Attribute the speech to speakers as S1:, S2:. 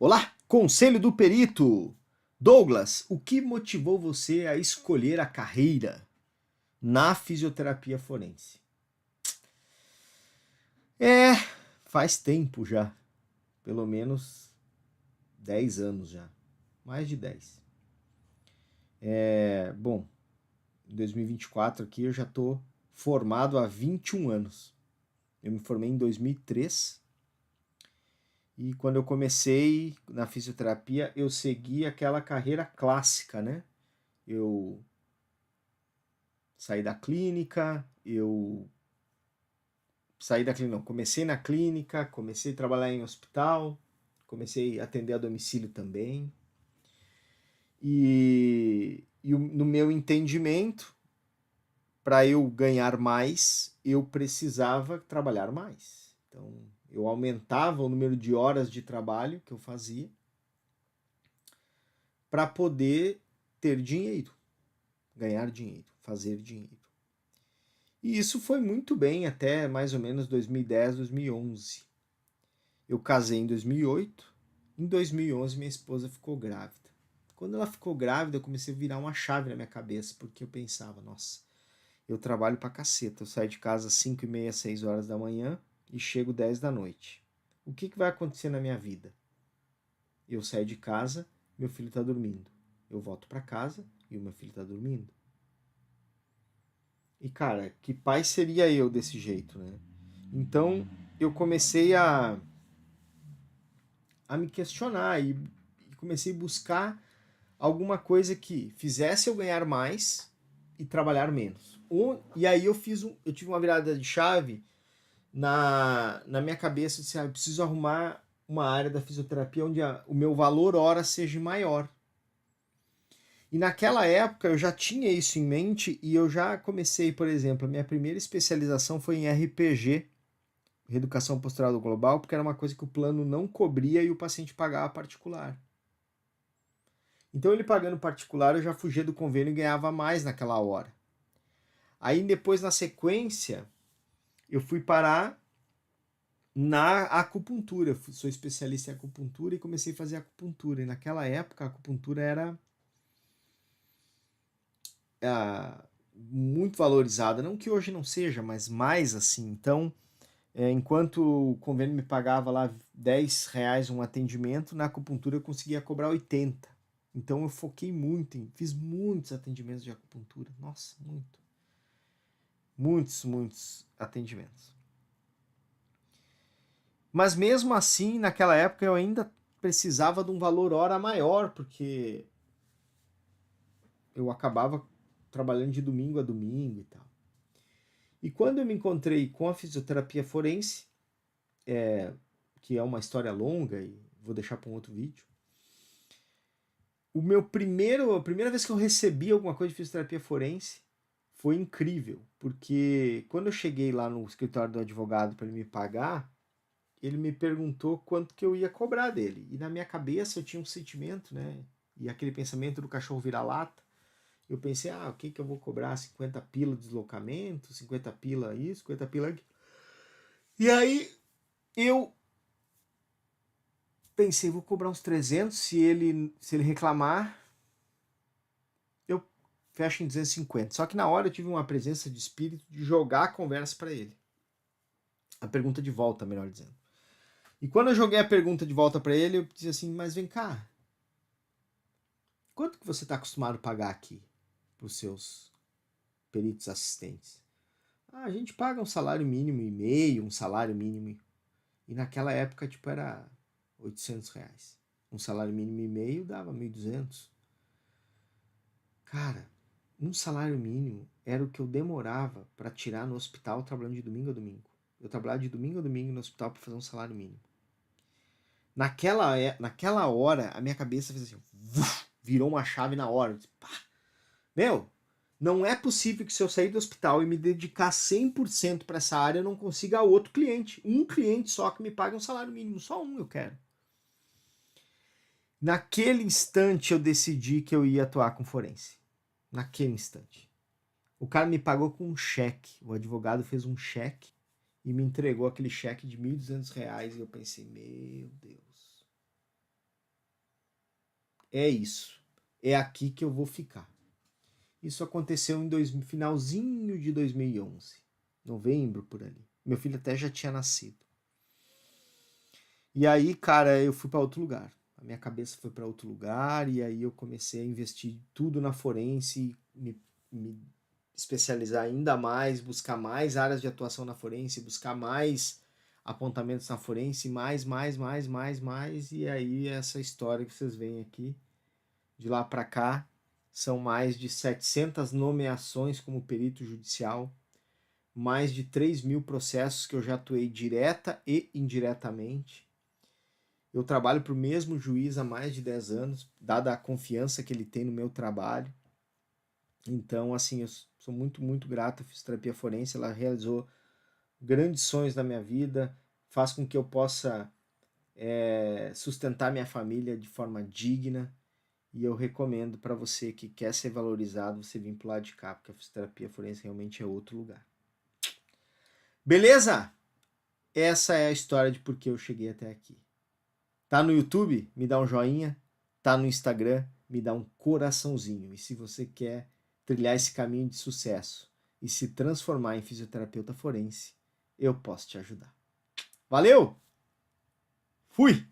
S1: Olá, Conselho do Perito. Douglas, o que motivou você a escolher a carreira na fisioterapia forense? É, faz tempo já. Pelo menos 10 anos já. Mais de 10. Bom, em 2024 aqui eu já estou formado há 21 anos. Eu me formei em 2003 e quando eu comecei na fisioterapia eu segui aquela carreira clássica, né? Eu saí da clínica, não, comecei na clínica, comecei a trabalhar em hospital, comecei a atender a domicílio também. No meu entendimento, para eu ganhar mais, eu precisava trabalhar mais. Então, eu aumentava o número de horas de trabalho que eu fazia para poder ter dinheiro, ganhar dinheiro, fazer dinheiro. E isso foi muito bem até mais ou menos 2010, 2011. Eu casei em 2008. Em 2011, minha esposa ficou grávida. Quando ela ficou grávida, eu comecei a virar uma chave na minha cabeça, porque eu pensava, nossa, eu trabalho pra caceta. Eu saio de casa às 5h30, 6 horas da manhã e chego 10 da noite. O que vai acontecer na minha vida? Eu saio de casa, meu filho tá dormindo. Eu volto para casa e o meu filho tá dormindo. E cara, que pai seria eu desse jeito, né? Então eu comecei a me questionar e comecei a buscar alguma coisa que fizesse eu ganhar mais e trabalhar menos. E aí eu tive uma virada de chave na minha cabeça, disse, eu preciso arrumar uma área da fisioterapia onde o meu valor hora seja maior. E naquela época eu já tinha isso em mente e eu já comecei, por exemplo, a minha primeira especialização foi em RPG, Reeducação Postural Global, porque era uma coisa que o plano não cobria e o paciente pagava particular. Então ele pagando particular, eu já fugia do convênio e ganhava mais naquela hora. Aí depois, na sequência, eu fui parar na acupuntura. Sou especialista em acupuntura e comecei a fazer acupuntura. E naquela época a acupuntura era muito valorizada. Não que hoje não seja, mas mais assim. Então, enquanto o convênio me pagava lá R$ 10 um atendimento, na acupuntura eu conseguia cobrar 80. Então eu foquei muito, fiz muitos atendimentos de acupuntura. Nossa, muito. Muitos atendimentos. Mas mesmo assim, naquela época eu ainda precisava de um valor hora maior, porque eu acabava trabalhando de domingo a domingo e tal. E quando eu me encontrei com a fisioterapia forense, que é uma história longa e vou deixar para um outro vídeo, a primeira vez que eu recebi alguma coisa de fisioterapia forense foi incrível, porque quando eu cheguei lá no escritório do advogado para ele me pagar, ele me perguntou quanto que eu ia cobrar dele. E na minha cabeça eu tinha um sentimento, né? E aquele pensamento do cachorro vira-lata. Eu pensei, o que que eu vou cobrar? 50 pila de deslocamento, 50 pila isso, 50 pila aquilo. E aí eu pensei, vou cobrar uns 300, se ele reclamar, eu fecho em 250. Só que na hora eu tive uma presença de espírito de jogar a conversa para ele. A pergunta de volta, melhor dizendo. E quando eu joguei a pergunta de volta para ele, eu disse assim, mas vem cá, quanto que você está acostumado a pagar aqui para os seus peritos assistentes? A gente paga um salário mínimo e meio, um salário mínimo. E naquela época, tipo, era R$ 800. Um salário mínimo e meio dava 1.200. Cara, um salário mínimo era o que eu demorava para tirar no hospital trabalhando de domingo a domingo. Eu trabalhava de domingo a domingo no hospital para fazer um salário mínimo. Naquela hora, a minha cabeça fez assim, virou uma chave na hora. Pá. Meu, não é possível que se eu sair do hospital e me dedicar 100% para essa área, eu não consiga outro cliente. Um cliente só que me pague um salário mínimo. Só um eu quero. Naquele instante eu decidi que eu ia atuar com forense. Naquele instante. O cara me pagou com um cheque. O advogado fez um cheque e me entregou aquele cheque de R$ 1.200. E eu pensei, meu Deus. é isso. É aqui que eu vou ficar. Isso aconteceu em finalzinho de 2011. Novembro, por ali. Meu filho até já tinha nascido. E aí, cara, eu fui para outro lugar. A minha cabeça foi para outro lugar e aí eu comecei a investir tudo na forense, me especializar ainda mais, buscar mais áreas de atuação na forense, buscar mais apontamentos na forense, mais, e aí essa história que vocês veem aqui, de lá para cá, são mais de 700 nomeações como perito judicial, mais de 3.000 processos que eu já atuei direta e indiretamente. Eu trabalho para o mesmo juiz há mais de 10 anos, dada a confiança que ele tem no meu trabalho. Então, assim, eu sou muito, muito grato à fisioterapia forense. Ela realizou grandes sonhos na minha vida, faz com que eu possa sustentar minha família de forma digna. E eu recomendo para você que quer ser valorizado, você vir para o lado de cá, porque a fisioterapia forense realmente é outro lugar. Beleza? Essa é a história de por que eu cheguei até aqui. Tá no YouTube? Me dá um joinha. Tá no Instagram? Me dá um coraçãozinho. E se você quer trilhar esse caminho de sucesso e se transformar em fisioterapeuta forense, eu posso te ajudar. Valeu! Fui!